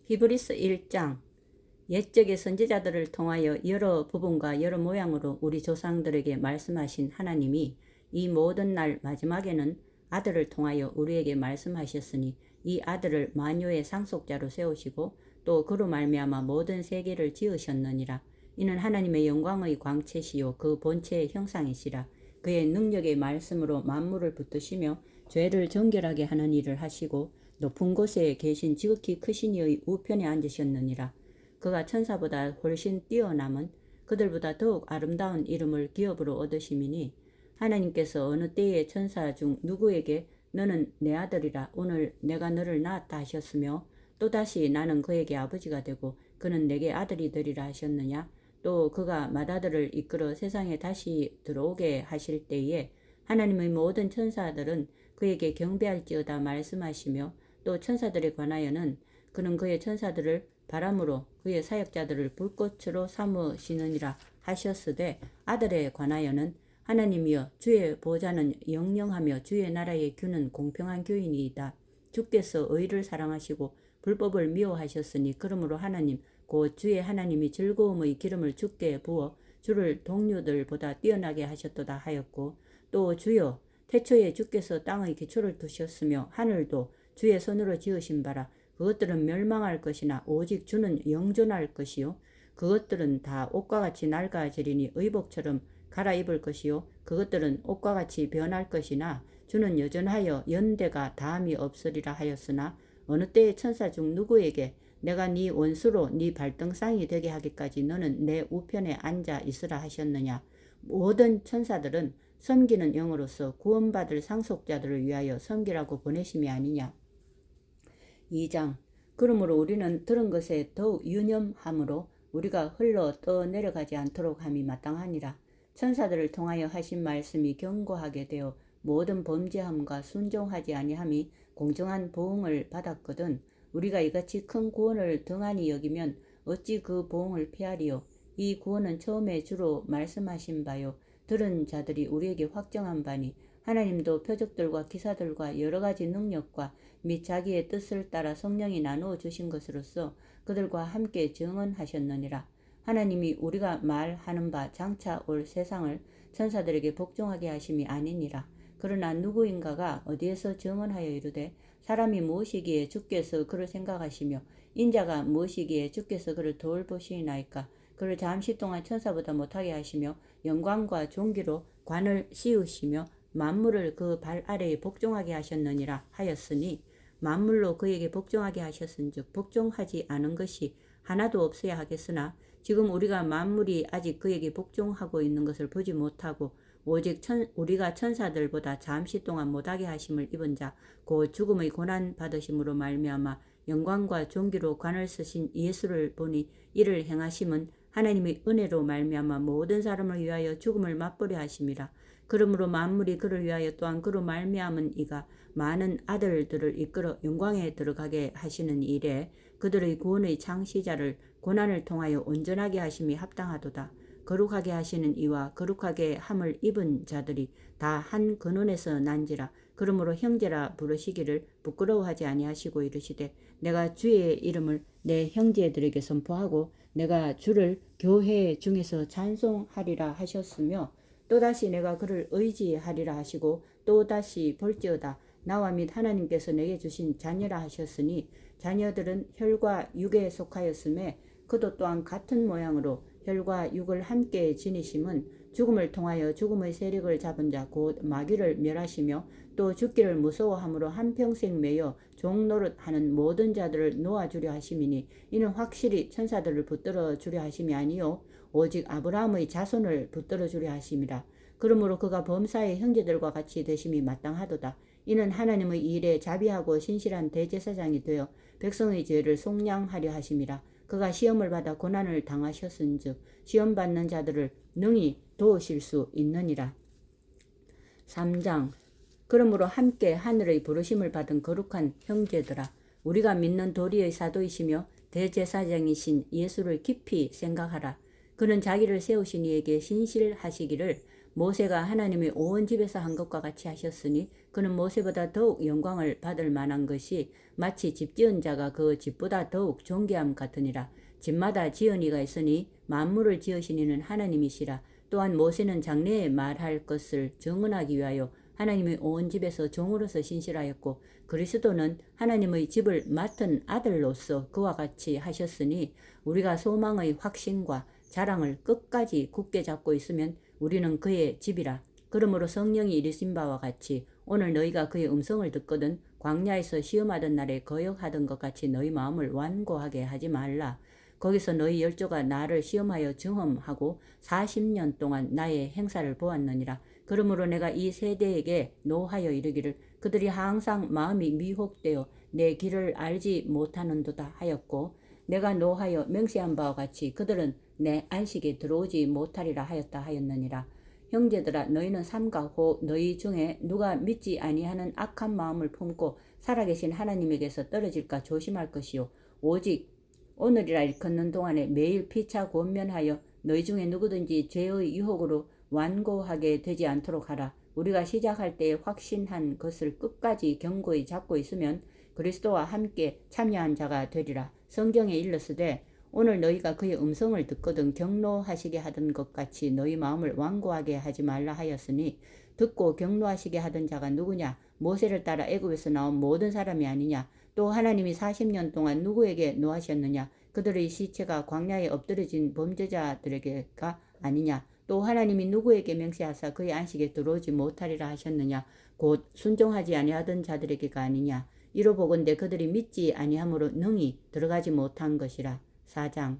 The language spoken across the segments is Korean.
히브리서 1장. 옛적의 선지자들을 통하여 여러 부분과 여러 모양으로 우리 조상들에게 말씀하신 하나님이 이 모든 날 마지막에는 아들을 통하여 우리에게 말씀하셨으니 이 아들을 만유의 상속자로 세우시고 또 그로 말미암아 모든 세계를 지으셨느니라. 이는 하나님의 영광의 광채시요 그 본체의 형상이시라. 그의 능력의 말씀으로 만물을 붙드시며 죄를 정결하게 하는 일을 하시고 높은 곳에 계신 지극히 크신 이의 우편에 앉으셨느니라. 그가 천사보다 훨씬 뛰어남은 그들보다 더욱 아름다운 이름을 기업으로 얻으심이니 하나님께서 어느 때에 천사 중 누구에게 너는 내 아들이라 오늘 내가 너를 낳았다 하셨으며 또다시 나는 그에게 아버지가 되고 그는 내게 아들이 되리라 하셨느냐. 또 그가 맏아들을 이끌어 세상에 다시 들어오게 하실 때에 하나님의 모든 천사들은 그에게 경배할지어다 말씀하시며 또 천사들에 관하여는 그는 그의 천사들을 바람으로 그의 사역자들을 불꽃으로 삼으시느니라 하셨으되 아들에 관하여는 하나님이여 주의 보좌는 영영하며 주의 나라의 규는 공평한 규이니이다. 주께서 의를 사랑하시고 불법을 미워하셨으니 그러므로 하나님 곧 주의 하나님이 즐거움의 기름을 주께 부어 주를 동료들보다 뛰어나게 하셨도다 하였고 또 주여 태초에 주께서 땅의 기초를 두셨으며 하늘도 주의 손으로 지으신 바라. 그것들은 멸망할 것이나 오직 주는 영존할 것이요 그것들은 다 옷과 같이 낡아지리니 의복처럼 갈아입을 것이요 그것들은 옷과 같이 변할 것이나 주는 여전하여 연대가 다함이 없으리라 하였으나 어느 때의 천사 중 누구에게 내가 네 원수로 네 발등상이 되게 하기까지 너는 내 우편에 앉아 있으라 하셨느냐. 모든 천사들은 섬기는 영으로서 구원받을 상속자들을 위하여 섬기라고 보내심이 아니냐. 2장. 그러므로 우리는 들은 것에 더욱 유념함으로 우리가 흘러 떠내려가지 않도록 함이 마땅하니라. 천사들을 통하여 하신 말씀이 견고하게 되어 모든 범죄함과 순종하지 아니함이 공정한 보응을 받았거든 우리가 이같이 큰 구원을 등한히 여기면 어찌 그 보응을 피하리요. 이 구원은 처음에 주로 말씀하신 바요 들은 자들이 우리에게 확정한 바니 하나님도 표적들과 기사들과 여러 가지 능력과 및 자기의 뜻을 따라 성령이 나누어 주신 것으로서 그들과 함께 증언하셨느니라. 하나님이 우리가 말하는 바 장차 올 세상을 천사들에게 복종하게 하심이 아니니라. 그러나 누구인가가 어디에서 증언하여 이르되 사람이 무엇이기에 주께서 그를 생각하시며 인자가 무엇이기에 주께서 그를 돌보시나이까. 그를 잠시 동안 천사보다 못하게 하시며 영광과 존귀로 관을 씌우시며 만물을 그 발 아래에 복종하게 하셨느니라 하였으니 만물로 그에게 복종하게 하셨은즉 복종하지 않은 것이 하나도 없어야 하겠으나 지금 우리가 만물이 아직 그에게 복종하고 있는 것을 보지 못하고 오직 우리가 천사들보다 잠시 동안 못하게 하심을 입은 자 곧 죽음의 고난 받으심으로 말미암아 영광과 존귀로 관을 쓰신 예수를 보니 이를 행하심은 하나님의 은혜로 말미암아 모든 사람을 위하여 죽음을 맛보려 하심이라. 그러므로 만물이 그를 위하여 또한 그로 말미암은 이가 많은 아들들을 이끌어 영광에 들어가게 하시는 일에 그들의 구원의 창시자를 고난을 통하여 온전하게 하심이 합당하도다. 거룩하게 하시는 이와 거룩하게 함을 입은 자들이 다 한 근원에서 난지라. 그러므로 형제라 부르시기를 부끄러워하지 아니하시고 이르시되 내가 주의 이름을 내 형제들에게 선포하고 내가 주를 교회 중에서 찬송하리라 하셨으며 또다시 내가 그를 의지하리라 하시고 또다시 볼지어다 나와 및 하나님께서 내게 주신 자녀라 하셨으니 자녀들은 혈과 육에 속하였음에 그도 또한 같은 모양으로 혈과 육을 함께 지니심은 죽음을 통하여 죽음의 세력을 잡은 자 곧 마귀를 멸하시며 또 죽기를 무서워함으로 한평생 매여 종노릇하는 모든 자들을 놓아주려 하심이니 이는 확실히 천사들을 붙들어 주려 하심이 아니요 오직 아브라함의 자손을 붙들어 주려 하심이라. 그러므로 그가 범사의 형제들과 같이 되심이 마땅하도다. 이는 하나님의 일에 자비하고 신실한 대제사장이 되어 백성의 죄를 속량하려 하심이라. 그가 시험을 받아 고난을 당하셨은즉 시험 받는 자들을 능히 도우실 수 있느니라. 3장. 그러므로 함께 하늘의 부르심을 받은 거룩한 형제들아 우리가 믿는 도리의 사도이시며 대제사장이신 예수를 깊이 생각하라. 그는 자기를 세우신 이에게 신실하시기를 모세가 하나님이 온 집에서 한 것과 같이 하셨으니 그는 모세보다 더욱 영광을 받을 만한 것이 마치 집 지은 자가 그 집보다 더욱 존귀함 같으니라. 집마다 지은이가 있으니 만물을 지으신 이는 하나님이시라. 또한 모세는 장래에 말할 것을 증언하기 위하여 하나님의 온 집에서 종으로서 신실하였고 그리스도는 하나님의 집을 맡은 아들로서 그와 같이 하셨으니 우리가 소망의 확신과 자랑을 끝까지 굳게 잡고 있으면 우리는 그의 집이라. 그러므로 성령이 이르신 바와 같이 오늘 너희가 그의 음성을 듣거든 광야에서 시험하던 날에 거역하던 것 같이 너희 마음을 완고하게 하지 말라. 거기서 너희 열조가 나를 시험하여 증험하고 40년 동안 나의 행사를 보았느니라. 그러므로 내가 이 세대에게 노하여 이르기를 그들이 항상 마음이 미혹되어 내 길을 알지 못하는도다 하였고 내가 노하여 맹세한 바와 같이 그들은 내 안식에 들어오지 못하리라 하였다 하였느니라. 형제들아 너희는 삼가 호 너희 중에 누가 믿지 아니하는 악한 마음을 품고 살아계신 하나님에게서 떨어질까 조심할 것이요 오직 오늘이라 일컫는 동안에 매일 피차 권면하여 너희 중에 누구든지 죄의 유혹으로 완고하게 되지 않도록 하라. 우리가 시작할 때에 확신한 것을 끝까지 견고히 잡고 있으면 그리스도와 함께 참여한 자가 되리라. 성경에 일렀으되 오늘 너희가 그의 음성을 듣거든 경노하시게 하던 것 같이 너희 마음을 완고하게 하지 말라 하였으니 듣고 경노하시게 하던 자가 누구냐? 모세를 따라 애굽에서 나온 모든 사람이 아니냐? 또 하나님이 40년 동안 누구에게 노하셨느냐? 그들의 시체가 광야에 엎드려진 범죄자들에게가 아니냐? 또 하나님이 누구에게 맹세하사 그의 안식에 들어오지 못하리라 하셨느냐? 곧 순종하지 아니하던 자들에게가 아니냐? 이로 보건대 그들이 믿지 아니함으로 능히 들어가지 못한 것이라. 4장.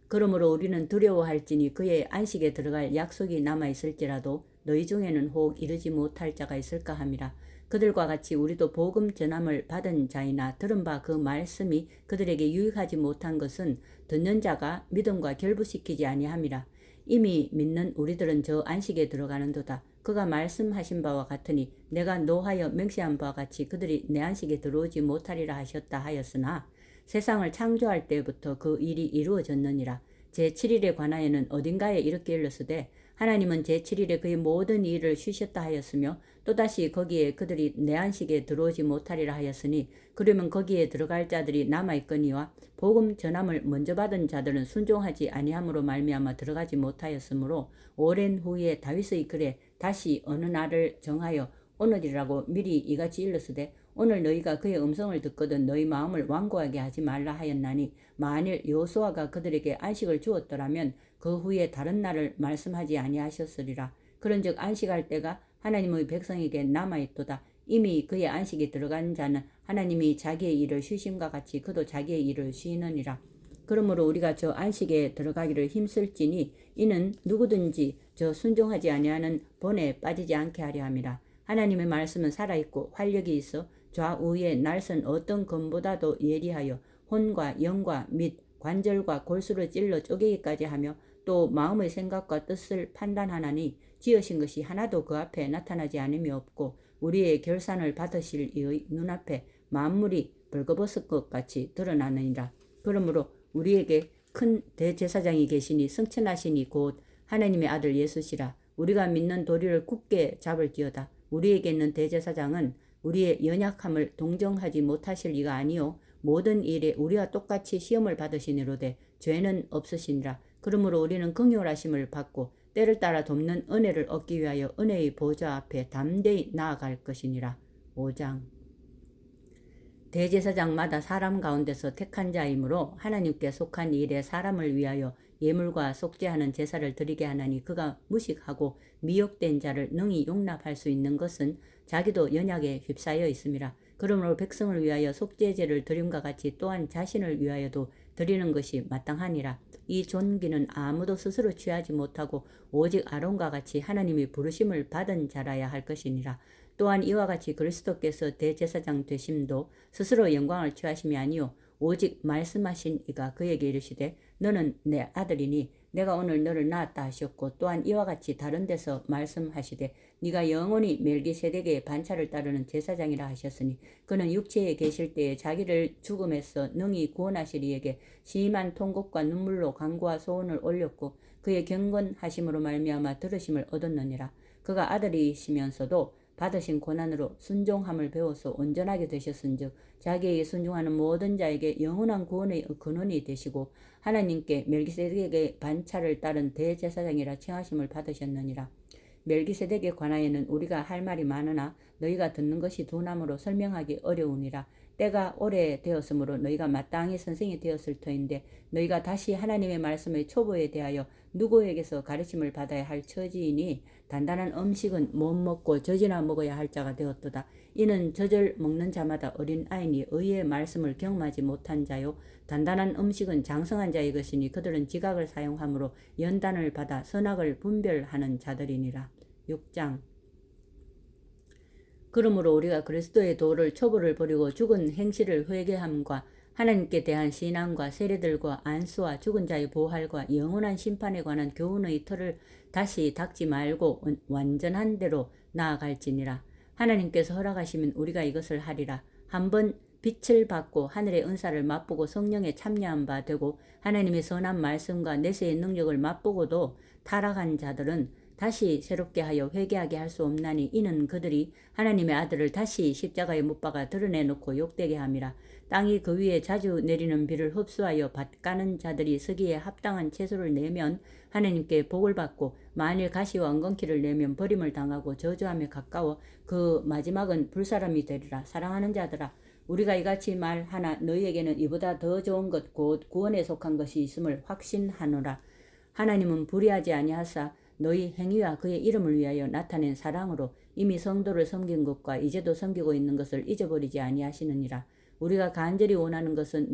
그러므로 우리는 두려워할지니 그의 안식에 들어갈 약속이 남아있을지라도 너희 중에는 혹 이르지 못할 자가 있을까 함이라. 그들과 같이 우리도 복음 전함을 받은 자이나 들은 바 그 말씀이 그들에게 유익하지 못한 것은 듣는 자가 믿음과 결부시키지 아니함이라. 이미 믿는 우리들은 저 안식에 들어가는도다. 그가 말씀하신 바와 같으니 내가 노하여 맹세한 바와 같이 그들이 내 안식에 들어오지 못하리라 하셨다 하였으나 세상을 창조할 때부터 그 일이 이루어졌느니라. 제7일에 관하여는 어딘가에 이렇게 일렀으되 하나님은 제7일에 그의 모든 일을 쉬셨다 하였으며 또다시 거기에 그들이 내 안식에 들어오지 못하리라 하였으니 그러면 거기에 들어갈 자들이 남아있거니와 복음 전함을 먼저 받은 자들은 순종하지 아니함으로 말미암아 들어가지 못하였으므로 오랜 후에 다윗의 글에 다시 어느 날을 정하여 오늘이라고 미리 이같이 일렀으되 오늘 너희가 그의 음성을 듣거든 너희 마음을 완고하게 하지 말라 하였나니 만일 여호수아가 그들에게 안식을 주었더라면 그 후에 다른 날을 말씀하지 아니하셨으리라. 그런즉 안식할 때가 하나님의 백성에게 남아있도다. 이미 그의 안식에 들어간 자는 하나님이 자기의 일을 쉬심과 같이 그도 자기의 일을 쉬느니라. 그러므로 우리가 저 안식에 들어가기를 힘쓸지니 이는 누구든지 저 순종하지 아니하는 본에 빠지지 않게 하려 함이라. 하나님의 말씀은 살아있고 활력이 있어 좌우에 날선 어떤 검보다도 예리하여 혼과 영과 및 관절과 골수를 찔러 쪼개기까지 하며 또 마음의 생각과 뜻을 판단하나니 지으신 것이 하나도 그 앞에 나타나지 않음이 없고 우리의 결산을 받으실 이의 눈앞에 만물이 벌거벗을 것 같이 드러나느니라. 그러므로 우리에게 큰 대제사장이 계시니 승천하시니 곧 하나님의 아들 예수시라. 우리가 믿는 도리를 굳게 잡을지어다. 우리에게 있는 대제사장은 우리의 연약함을 동정하지 못하실 이가 아니요 모든 일에 우리와 똑같이 시험을 받으시니로되 죄는 없으시니라. 그러므로 우리는 긍휼하심을 받고 때를 따라 돕는 은혜를 얻기 위하여 은혜의 보좌 앞에 담대히 나아갈 것이니라. 5장. 대제사장마다 사람 가운데서 택한 자이므로 하나님께 속한 일에 사람을 위하여 예물과 속죄하는 제사를 드리게 하나니 그가 무식하고 미혹된 자를 능히 용납할 수 있는 것은 자기도 연약에 휩싸여 있음이라. 그러므로 백성을 위하여 속죄제를 드림과 같이 또한 자신을 위하여도 드리는 것이 마땅하니라. 이 존귀는 아무도 스스로 취하지 못하고 오직 아론과 같이 하나님이 부르심을 받은 자라야 할 것이니라. 또한 이와 같이 그리스도께서 대제사장 되심도 스스로 영광을 취하심이 아니요 오직 말씀하신 이가 그에게 이르시되 너는 내 아들이니 내가 오늘 너를 낳았다 하셨고 또한 이와 같이 다른 데서 말씀하시되 네가 영원히 멜기세덱의 반차를 따르는 제사장이라 하셨으니 그는 육체에 계실 때에 자기를 죽음에서 능히 구원하실 이에게 심한 통곡과 눈물로 간구와 소원을 올렸고 그의 경건하심으로 말미암아 들으심을 얻었느니라. 그가 아들이시면서도 받으신 고난으로 순종함을 배워서 온전하게 되셨은즉 자기에게 순종하는 모든 자에게 영원한 구원의 근원이 되시고 하나님께 멜기세덱의 반차를 따른 대제사장이라 칭하심을 받으셨느니라. 멜기세덱에 관하여는 우리가 할 말이 많으나 너희가 듣는 것이 두나무로 설명하기 어려우니라. 때가 오래되었으므로 너희가 마땅히 선생이 되었을 터인데 너희가 다시 하나님의 말씀의 초보에 대하여 누구에게서 가르침을 받아야 할 처지이니 단단한 음식은 못 먹고 젖이나 먹어야 할 자가 되었도다. 이는 젖을 먹는 자마다 어린 아이니 의의 말씀을 경험하지 못한 자요 단단한 음식은 장성한 자의 것이니 그들은 지각을 사용함으로 연단을 받아 선악을 분별하는 자들이니라. 6장. 그러므로 우리가 그리스도의 도를 초보를 버리고 죽은 행실을 회개함과 하나님께 대한 신앙과 세례들과 안수와 죽은 자의 부활과 영원한 심판에 관한 교훈의 틀을 다시 닦지 말고 완전한 대로 나아갈지니라. 하나님께서 허락하시면 우리가 이것을 하리라. 한번 빛을 받고 하늘의 은사를 맛보고 성령에 참여한 바 되고 하나님의 선한 말씀과 내세의 능력을 맛보고도 타락한 자들은 다시 새롭게 하여 회개하게 할 수 없나니 이는 그들이 하나님의 아들을 다시 십자가에 못 박아 드러내놓고 욕되게 함이라. 땅이 그 위에 자주 내리는 비를 흡수하여 밭가는 자들이 서기에 합당한 채소를 내면 하나님께 복을 받고 만일 가시와 엉겅퀴를 내면 버림을 당하고 저주함에 가까워 그 마지막은 불사람이 되리라. 사랑하는 자들아 우리가 이같이 말하나 너희에게는 이보다 더 좋은 것 곧 구원에 속한 것이 있음을 확신하노라. 하나님은 불의하지 아니하사 너희 행위와 그의 이름을 위하여 나타낸 사랑으로 이미 성도를 섬긴 것과 이제도 섬기고 있는 것을 잊어버리지 아니하시느니라. 우리가 간절히 원하는 것은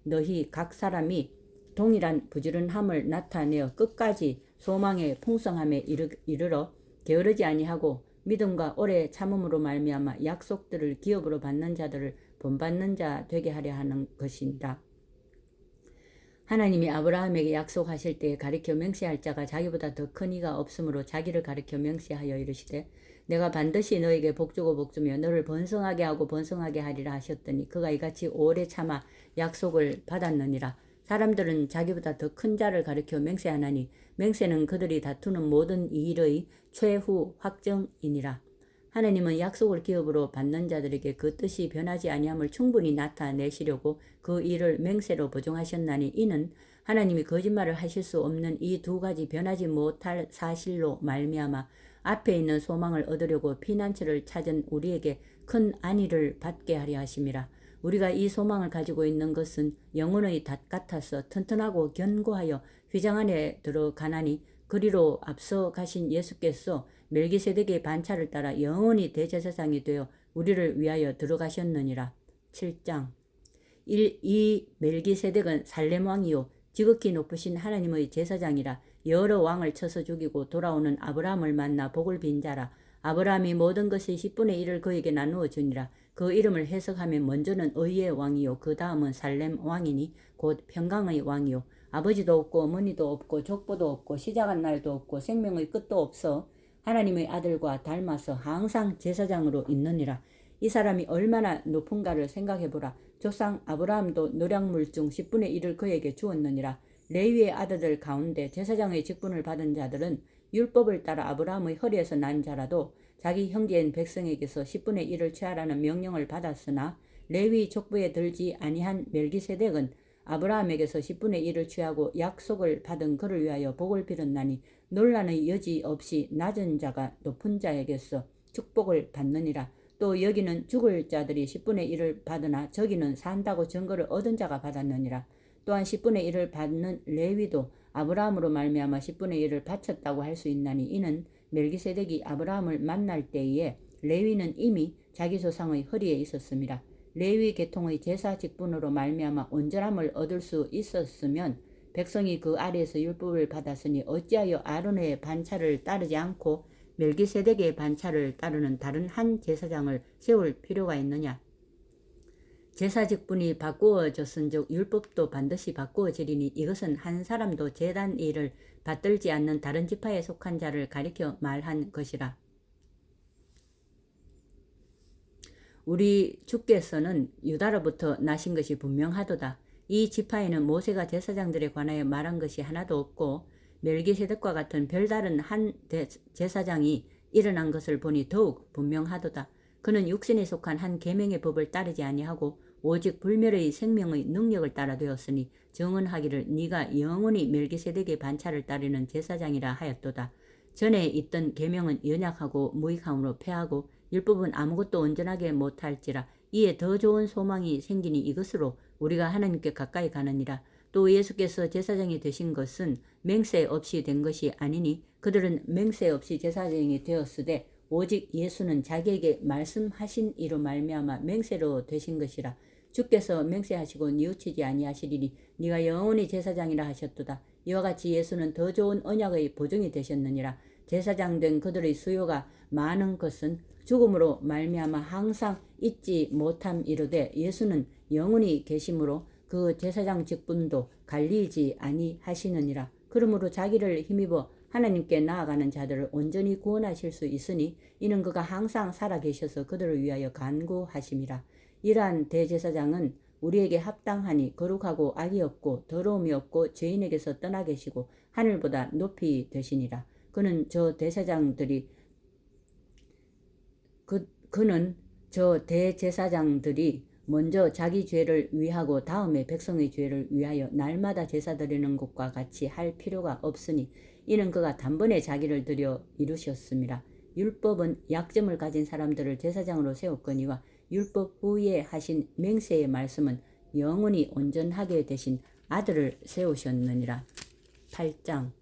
너희 각 사람이 동일한 부지런함을 나타내어 끝까지 소망의 풍성함에 이르러 게으르지 아니하고 믿음과 오래 참음으로 말미암아 약속들을 기업으로 받는 자들을 본받는 자 되게 하려 하는 것이니라. 하나님이 아브라함에게 약속하실 때에 가리켜 맹세할 자가 자기보다 더 큰 이가 없으므로 자기를 가리켜 맹세하여 이르시되 내가 반드시 너에게 복주고 복주며 너를 번성하게 하고 번성하게 하리라 하셨더니 그가 이같이 오래 참아 약속을 받았느니라. 사람들은 자기보다 더 큰 자를 가리켜 맹세하나니 맹세는 그들이 다투는 모든 일의 최후 확정이니라. 하나님은 약속을 기업으로 받는 자들에게 그 뜻이 변하지 아니함을 충분히 나타내시려고 그 일을 맹세로 보증하셨나니 이는 하나님이 거짓말을 하실 수 없는 이 두 가지 변하지 못할 사실로 말미암아 앞에 있는 소망을 얻으려고 피난처를 찾은 우리에게 큰 안위를 받게 하려 하심이라. 우리가 이 소망을 가지고 있는 것은 영혼의 닷 같아서 튼튼하고 견고하여 휘장 안에 들어가나니 그리로 앞서 가신 예수께서 멜기세덱의 반차를 따라 영원히 대제사장이 되어 우리를 위하여 들어가셨느니라. 7장. 이 멜기세덱은 살렘 왕이요 지극히 높으신 하나님의 제사장이라. 여러 왕을 쳐서 죽이고 돌아오는 아브라함을 만나 복을 빈 자라. 아브라함이 모든 것의 10분의 1을 그에게 나누어 주니라. 그 이름을 해석하면 먼저는 의의 왕이요 그 다음은 살렘 왕이니 곧 평강의 왕이요 아버지도 없고 어머니도 없고 족보도 없고 시작한 날도 없고 생명의 끝도 없어 하나님의 아들과 닮아서 항상 제사장으로 있느니라. 이 사람이 얼마나 높은가를 생각해보라. 조상 아브라함도 노략물 중 10분의 1을 그에게 주었느니라. 레위의 아들들 가운데 제사장의 직분을 받은 자들은 율법을 따라 아브라함의 허리에서 난 자라도 자기 형제인 백성에게서 10분의 1을 취하라는 명령을 받았으나 레위 족부에 들지 아니한 멜기세덱은 아브라함에게서 10분의 1을 취하고 약속을 받은 그를 위하여 복을 빌었나니 논란의 여지 없이 낮은 자가 높은 자에게서 축복을 받느니라. 또 여기는 죽을 자들이 10분의 1을 받으나 저기는 산다고 증거를 얻은 자가 받았느니라. 또한 10분의 1을 받는 레위도 아브라함으로 말미암아 10분의 1을 바쳤다고 할 수 있나니 이는 멜기세덱이 아브라함을 만날 때에 레위는 이미 자기 조상의 허리에 있었습니다. 레위 계통의 제사 직분으로 말미암아 온전함을 얻을 수 있었으면 백성이 그 아래에서 율법을 받았으니 어찌하여 아론의 반차를 따르지 않고 멜기세덱의 반차를 따르는 다른 한 제사장을 세울 필요가 있느냐. 제사 직분이 바꾸어졌은즉 율법도 반드시 바꾸어지리니 이것은 한 사람도 제단 일을 받들지 않는 다른 지파에 속한 자를 가리켜 말한 것이라. 우리 주께서는 유다로부터 나신 것이 분명하도다. 이 지파에는 모세가 제사장들에 관하여 말한 것이 하나도 없고 멜기세덱과 같은 별다른 한 제사장이 일어난 것을 보니 더욱 분명하도다. 그는 육신에 속한 한 계명의 법을 따르지 아니하고 오직 불멸의 생명의 능력을 따라 되었으니 정언하기를 네가 영원히 멜기세덱의 반차를 따르는 제사장이라 하였도다. 전에 있던 계명은 연약하고 무익함으로 패하고 율법은 아무것도 온전하게 못할지라. 이에 더 좋은 소망이 생기니 이것으로 우리가 하나님께 가까이 가느니라. 또 예수께서 제사장이 되신 것은 맹세 없이 된 것이 아니니 그들은 맹세 없이 제사장이 되었으되 오직 예수는 자기에게 말씀하신 이로 말미암아 맹세로 되신 것이라. 주께서 맹세하시고 뉘우치지 아니하시리니 네가 영원히 제사장이라 하셨도다. 이와 같이 예수는 더 좋은 언약의 보증이 되셨느니라. 제사장 된 그들의 수요가 많은 것은 죽음으로 말미암아 항상 잊지 못함이로되 예수는 영원히 계심으로 그 제사장 직분도 갈리지 아니하시느니라. 그러므로 자기를 힘입어 하나님께 나아가는 자들을 온전히 구원하실 수 있으니 이는 그가 항상 살아계셔서 그들을 위하여 간구하심이라. 이러한 대제사장은 우리에게 합당하니 거룩하고 악이 없고 더러움이 없고 죄인에게서 떠나 계시고 하늘보다 높이 되시니라. 그는 저 대제사장들이 먼저 자기 죄를 위하고 다음에 백성의 죄를 위하여 날마다 제사 드리는 것과 같이 할 필요가 없으니 이는 그가 단번에 자기를 드려 이루셨음이라. 율법은 약점을 가진 사람들을 제사장으로 세웠거니와 율법 후에 하신 맹세의 말씀은 영원히 온전하게 되신 아들을 세우셨느니라. 8장.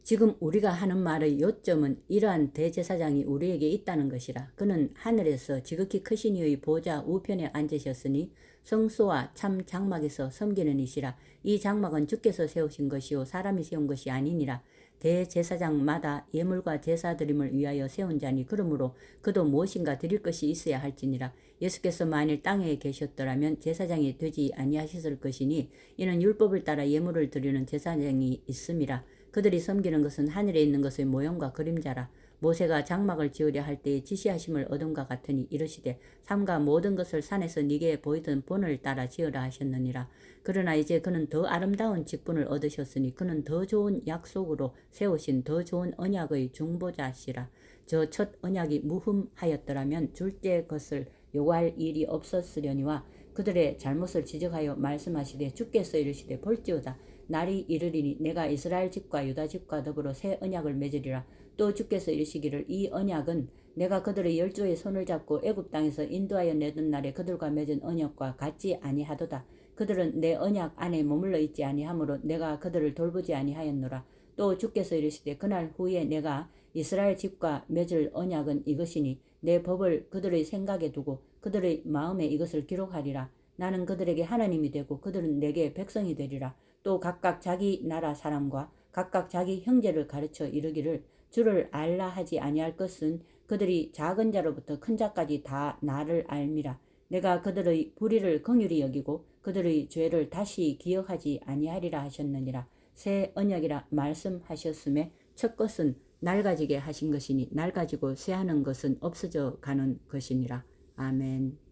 지금 우리가 하는 말의 요점은 이러한 대제사장이 우리에게 있다는 것이라. 그는 하늘에서 지극히 크신 이의 보좌 우편에 앉으셨으니 성소와 참 장막에서 섬기는 이시라. 이 장막은 주께서 세우신 것이요 사람이 세운 것이 아니니라. 대제사장마다 예물과 제사 드림을 위하여 세운 자니 그러므로 그도 무엇인가 드릴 것이 있어야 할지니라. 예수께서 만일 땅에 계셨더라면 제사장이 되지 아니하셨을 것이니 이는 율법을 따라 예물을 드리는 제사장이 있음이라. 그들이 섬기는 것은 하늘에 있는 것의 모형과 그림자라. 모세가 장막을 지으려 할 때에 지시하심을 얻음과 같으니 이르시되 삼가 모든 것을 산에서 네게 보이던 본을 따라 지으라 하셨느니라. 그러나 이제 그는 더 아름다운 직분을 얻으셨으니 그는 더 좋은 약속으로 세우신 더 좋은 언약의 중보자시라. 저 첫 언약이 무흠하였더라면 줄때 것을 요구할 일이 없었으려니와 그들의 잘못을 지적하여 말씀하시되 주께서 이르시되 볼지어다 날이 이르리니 내가 이스라엘 집과 유다 집과 더불어 새 언약을 맺으리라. 또 주께서 이르시기를 이 언약은 내가 그들의 열조의 손을 잡고 애굽 땅에서 인도하여 내던 날에 그들과 맺은 언약과 같지 아니하도다. 그들은 내 언약 안에 머물러 있지 아니하므로 내가 그들을 돌보지 아니하였노라. 또 주께서 이르시되 그날 후에 내가 이스라엘 집과 맺을 언약은 이것이니 내 법을 그들의 생각에 두고 그들의 마음에 이것을 기록하리라. 나는 그들에게 하나님이 되고 그들은 내게 백성이 되리라. 또 각각 자기 나라 사람과 각각 자기 형제를 가르쳐 이르기를 주를 알라 하지 아니할 것은 그들이 작은 자로부터 큰 자까지 다 나를 알미라. 내가 그들의 불의를 긍휼히 여기고 그들의 죄를 다시 기억하지 아니하리라 하셨느니라. 새 언약이라 말씀하셨음에 첫 것은 낡아지게 하신 것이니 낡아지고 쇠하는 것은 없어져 가는 것이니라. 아멘.